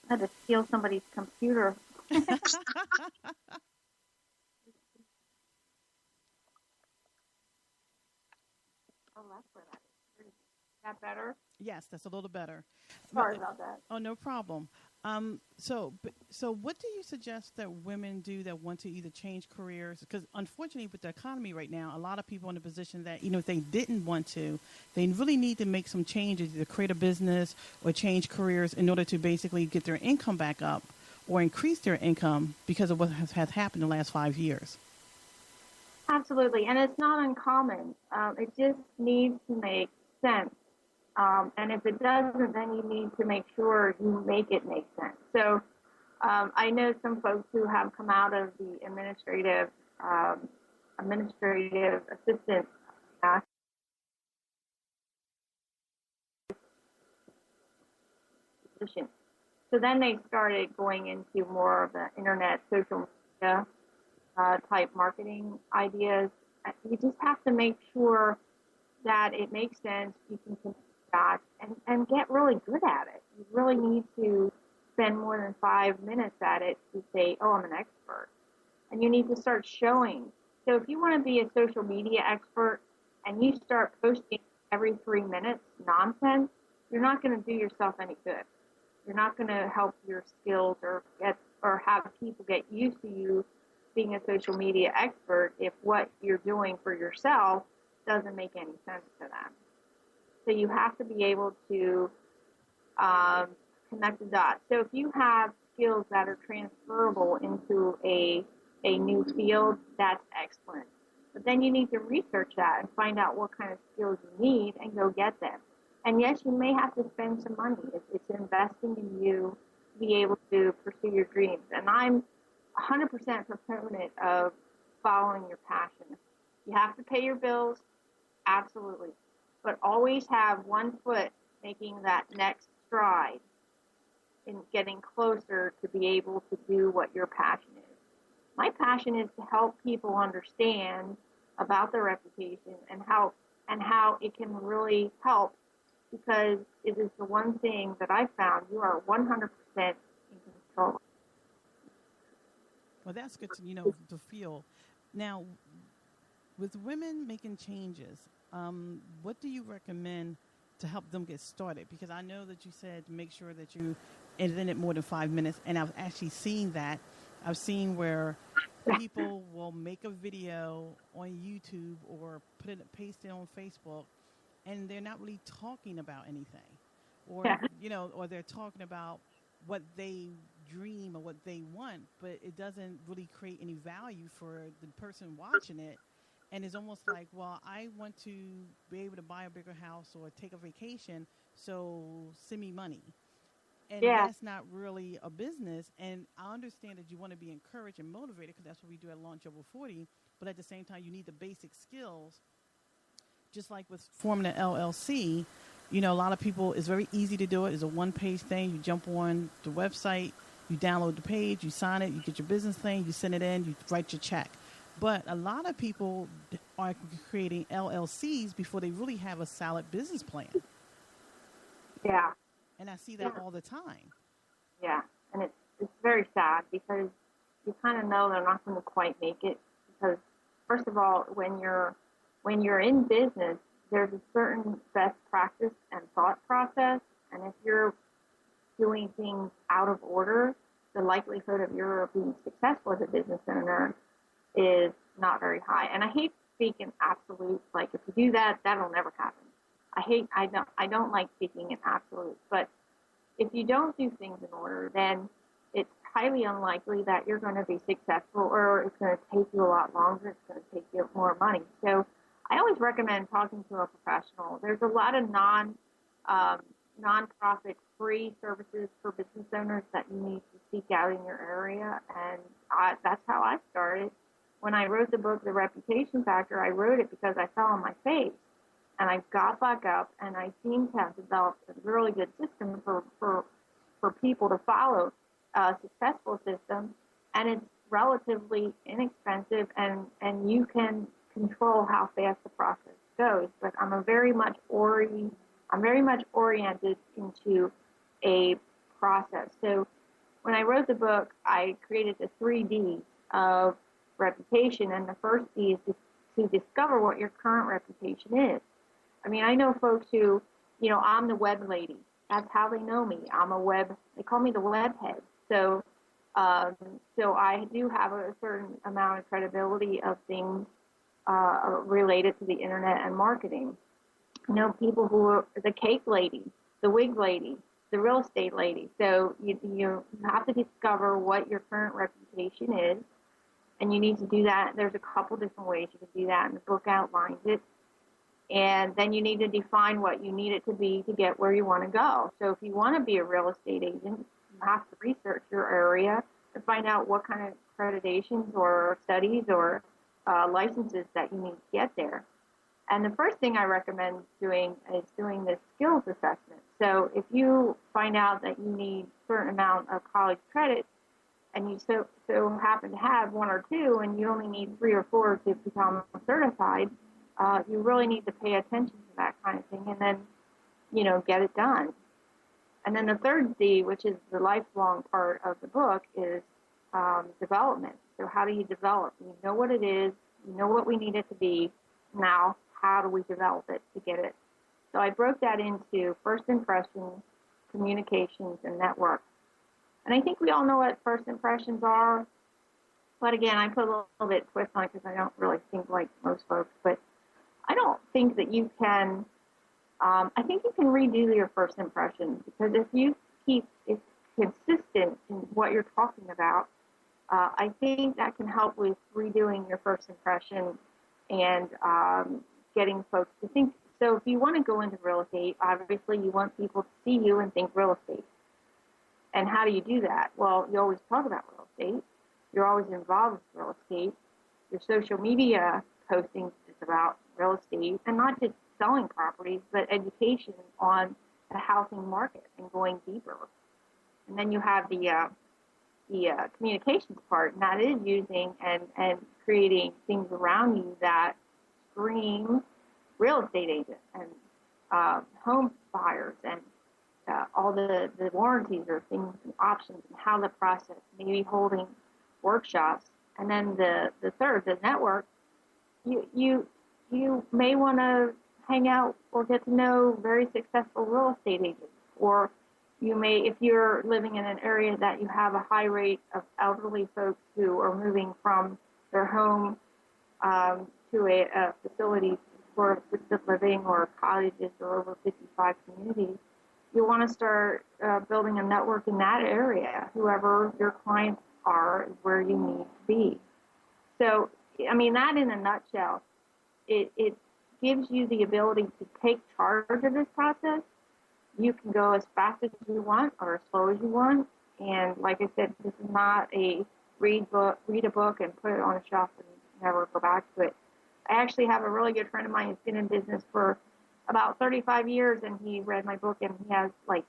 I had to steal somebody's computer. Oh, that's where that is. Is that better? Yes, that's a little better. Sorry about that. Oh, no problem. So what do you suggest that women do that want to either change careers? Because unfortunately, with the economy right now, a lot of people in a position that if they didn't want to, they really need to make some changes, to create a business or change careers in order to basically get their income back up or increase their income because of what has happened in the last 5 years. Absolutely, and it's not uncommon. It just needs to make sense. And if it doesn't, then you need to make sure you make it make sense. So I know some folks who have come out of the administrative assistant position. So then they started going into more of the internet, social media type marketing ideas. You just have to make sure that it makes sense. You can connect dots and get really good at it. You really need to spend more than 5 minutes at it to say, oh, I'm an expert. And you need to start showing. So if you want to be a social media expert and you start posting every 3 minutes nonsense, you're not going to do yourself any good. You're not going to help your skills or have people get used to you being a social media expert if what you're doing for yourself doesn't make any sense to them. So you have to be able to connect the dots. So if you have skills that are transferable into a new field, that's excellent. But then you need to research that and find out what kind of skills you need and go get them. And yes, you may have to spend some money. It's investing in you to be able to pursue your dreams. And I'm 100% proponent of following your passion. You have to pay your bills, absolutely. But always have one foot making that next stride in getting closer to be able to do what your passion is. My passion is to help people understand about their reputation and how it can really help, because it is the one thing that I found you are 100% in control. Well, that's good to feel. Now, with women making changes, what do you recommend to help them get started? Because I know that you said to make sure that you ended it more than 5 minutes, and I've actually seen that. I've seen where people will make a video on YouTube or paste it on Facebook, and they're not really talking about anything, or Yeah. or they're talking about what they dream or what they want, but it doesn't really create any value for the person watching it. And it's almost like, well, I want to be able to buy a bigger house or take a vacation, so send me money. And Yeah. that's not really a business. And I understand that you want to be encouraged and motivated, because that's what we do at Launch Over 40. But at the same time, you need the basic skills. Just like with forming an LLC, a lot of people, it's very easy to do it. It's a one-page thing. You jump on the website, you download the page, you sign it, you get your business thing, you send it in, you write your check. But a lot of people are creating LLCs before they really have a solid business plan. Yeah. And I see that all the time. Yeah. And it's very sad because you kind of know they're not going to quite make it, because first of all, when you're in business, there's a certain best practice and thought process, and if you're doing things out of order, the likelihood of your being successful as a business owner is not very high. And I hate to speak in absolutes, like if you do that, that'll never happen. I don't like speaking in absolutes, but if you don't do things in order, then it's highly unlikely that you're going to be successful, or it's going to take you a lot longer. It's going to take you more money. So I always recommend talking to a professional. There's a lot of nonprofit free services for business owners that you need to seek out in your area, and that's how I started. When I wrote the book, The Reputation Factor, I wrote it because I fell on my face. And I got back up, and I seem to have developed a really good system for people to follow, a successful system, and it's relatively inexpensive, and you can control how fast the process goes. But I'm very much oriented into a process. So when I wrote the book, I created the 3Ds of reputation, and the first D is to discover what your current reputation is. I mean, I know folks who, I'm the web lady. That's how they know me. They call me the web head. So I do have a certain amount of credibility of things related to the internet and marketing. People who are the cake lady, the wig lady, the real estate lady. So you have to discover what your current reputation is, and you need to do that. There's a couple different ways you can do that, and the book outlines it. And then you need to define what you need it to be to get where you want to go. So if you want to be a real estate agent, you have to research your area and find out what kind of accreditations or studies or licenses that you need to get there. And the first thing I recommend doing is doing this skills assessment. So if you find out that you need a certain amount of college credit, and you so happen to have one or two, and you only need 3 or 4 to become certified, you really need to pay attention to that kind of thing, and then, get it done. And then the third D, which is the lifelong part of the book, is development. So how do you develop? You know what it is. You know what we need it to be. Now, how do we develop it to get it? So I broke that into first impressions, communications, and network. And I think we all know what first impressions are. But again, I put a little bit twist on it because I don't really think like most folks. But I don't think that you can, I think you can redo your first impressions, because if you keep it consistent in what you're talking about, I think that can help with redoing your first impression and getting folks to think. So if you want to go into real estate, obviously you want people to see you and think real estate. And how do you do that? Well, you always talk about real estate. You're always involved with real estate. Your social media postings is about real estate, and not just selling properties, but education on the housing market and going deeper. And then you have the communications part, and that is using and creating things around you that scream real estate agent and home buyers, and all the warranties or things and options and how the process, maybe holding workshops. And then the third, the network, you may want to hang out or get to know very successful real estate agents, or you may, if you're living in an area that you have a high rate of elderly folks who are moving from their home to a facility for assisted living or cottages or over 55 communities, you want to start building a network in that area. Whoever your clients are is where you need to be. So, I mean, that in a nutshell, it gives you the ability to take charge of this process. You can go as fast as you want or as slow as you want. And like I said, this is not a read a book and put it on a shelf and never go back to it. I actually have a really good friend of mine who's been in business for about 35 years, and he read my book, and he has like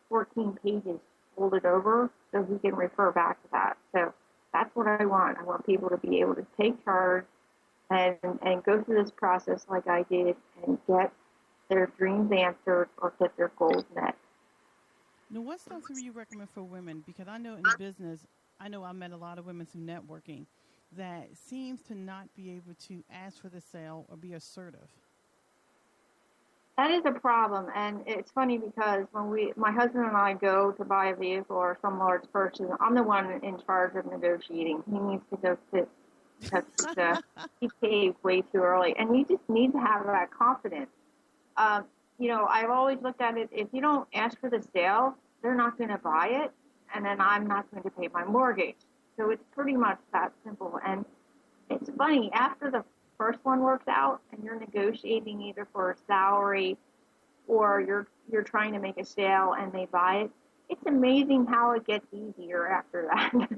14 pages folded over, so he can refer back to that. So that's what I want. I want people to be able to take charge and go through this process like I did and get their dreams answered or get their goals met. Now, what stuff do you recommend for women? Because I know in business, I met a lot of women through networking that seems to not be able to ask for the sale or be assertive. That is a problem, and it's funny because when my husband and I go to buy a vehicle or some large purchase, I'm the one in charge of negotiating. He needs to go sit because he caved way too early, and you just need to have that confidence. I've always looked at it, if you don't ask for the sale, they're not going to buy it, and then I'm not going to pay my mortgage. So it's pretty much that simple. And it's funny, after the first one works out and you're negotiating either for a salary or you're trying to make a sale and they buy it, it's amazing how it gets easier after that.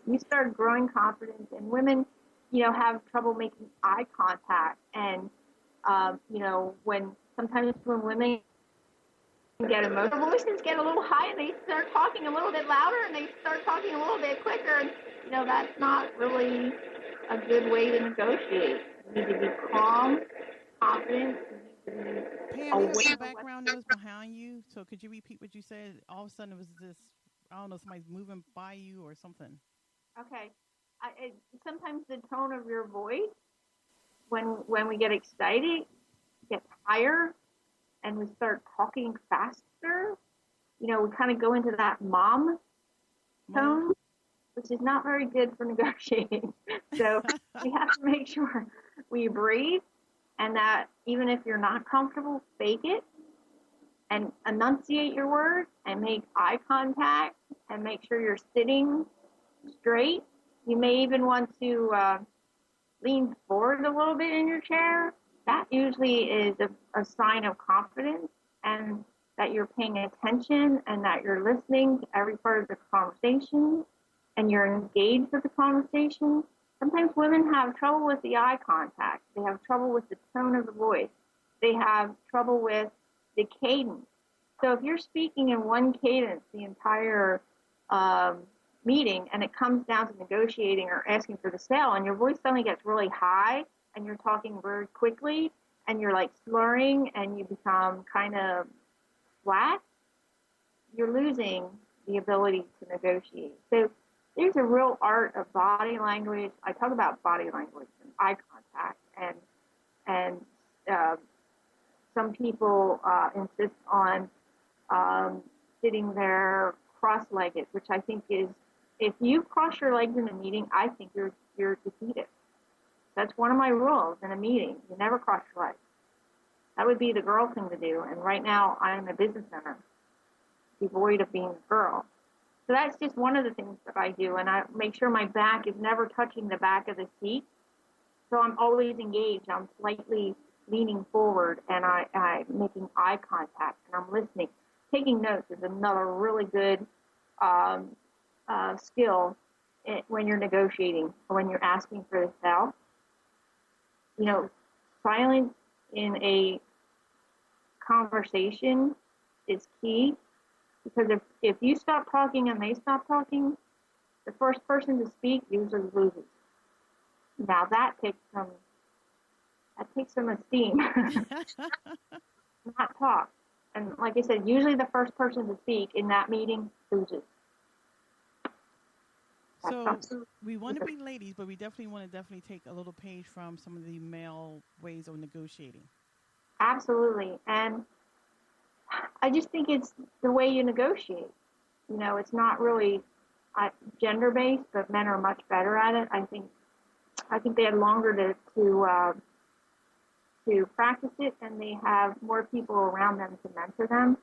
You start growing confidence, and women, have trouble making eye contact. And, sometimes when women get emotional, their voices get a little high and they start talking a little bit louder and they start talking a little bit quicker. And, that's not really a good way to negotiate. You need to be calm, confident. Pam, you have some background noise behind you, so could you repeat what you said? All of a sudden it was this I don't know, somebody's moving by you or something. Okay. Sometimes the tone of your voice when we get excited gets higher and we start talking faster. We kind of go into that mom Mode. tone, which is not very good for negotiating. So we have to make sure we breathe and that even if you're not comfortable, fake it and enunciate your words and make eye contact and make sure you're sitting straight. You may even want to lean forward a little bit in your chair. That usually is a sign of confidence and that you're paying attention and that you're listening to every part of the conversation and you're engaged with the conversation. Sometimes women have trouble with the eye contact. They have trouble with the tone of the voice. They have trouble with the cadence. So if you're speaking in one cadence the entire meeting and it comes down to negotiating or asking for the sale and your voice suddenly gets really high and you're talking very quickly and you're like slurring and you become kind of flat, you're losing the ability to negotiate. So there's a real art of body language. I talk about body language and eye contact, and some people insist on sitting there cross-legged, which I think is, if you cross your legs in a meeting, I think you're defeated. That's one of my rules in a meeting. You never cross your legs. That would be the girl thing to do. And right now, I'm a business owner, devoid of being a girl. So that's just one of the things that I do. And I make sure my back is never touching the back of the seat. So I'm always engaged. I'm slightly leaning forward and I'm making eye contact and I'm listening. Taking notes is another really good skill when you're negotiating or when you're asking for the sale. Silence in a conversation is key because if you stop talking and they stop talking, the first person to speak usually loses. Now that takes some esteem. Not talk. And like I said, usually the first person to speak in that meeting loses. So we want to be ladies, but we definitely want to take a little page from some of the male ways of negotiating. Absolutely. And I just think it's the way you negotiate. It's not really gender-based, but men are much better at it. I think they had longer to practice it, and they have more people around them to mentor them.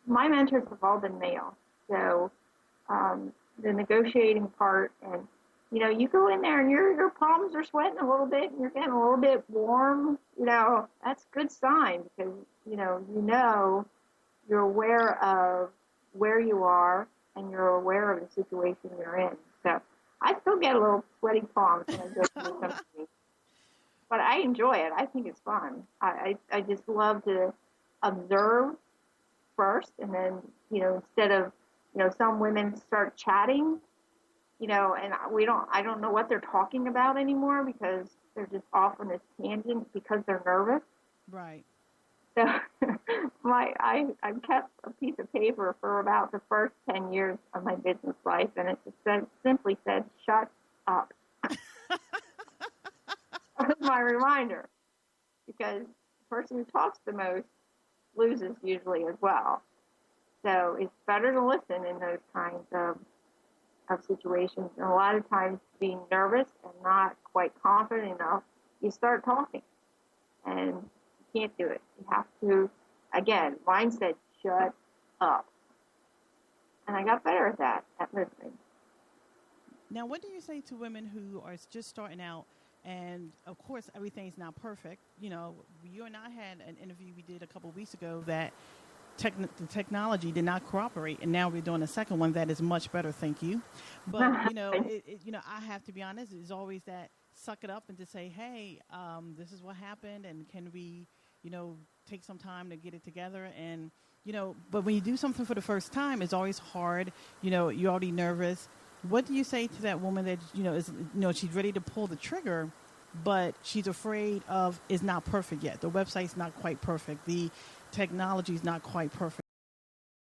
My mentors have all been male, so the negotiating part, and you go in there and your palms are sweating a little bit, and you're getting a little bit warm. That's a good sign because you're aware of where you are and you're aware of the situation you're in. So I still get a little sweaty palms when I go through something. But I enjoy it. I think it's fun. I just love to observe first, and then instead of some women start chatting, and I don't know what they're talking about anymore because they're just off on this tangent because they're nervous. Right. So I've kept a piece of paper for about the first 10 years of my business life, and it just simply said, "Shut up." That was my reminder, because the person who talks the most loses usually as well. So it's better to listen in those kinds of situations. And a lot of times being nervous and not quite confident enough, you start talking. And you can't do it. You have to, again, mine said, shut up. And I got better at that, at listening. Now, what do you say to women who are just starting out? And of course, everything's not perfect. You and I had an interview we did a couple of weeks ago that the technology did not cooperate, and now we're doing a second one that is much better. Thank you. But I have to be honest. It's always that suck it up and to say, hey, this is what happened, and can we, take some time to get it together? And but when you do something for the first time, it's always hard. You're already nervous. What do you say to that woman that is she's ready to pull the trigger, but she's afraid of it's not perfect yet. The website's not quite perfect. The technology's not quite perfect.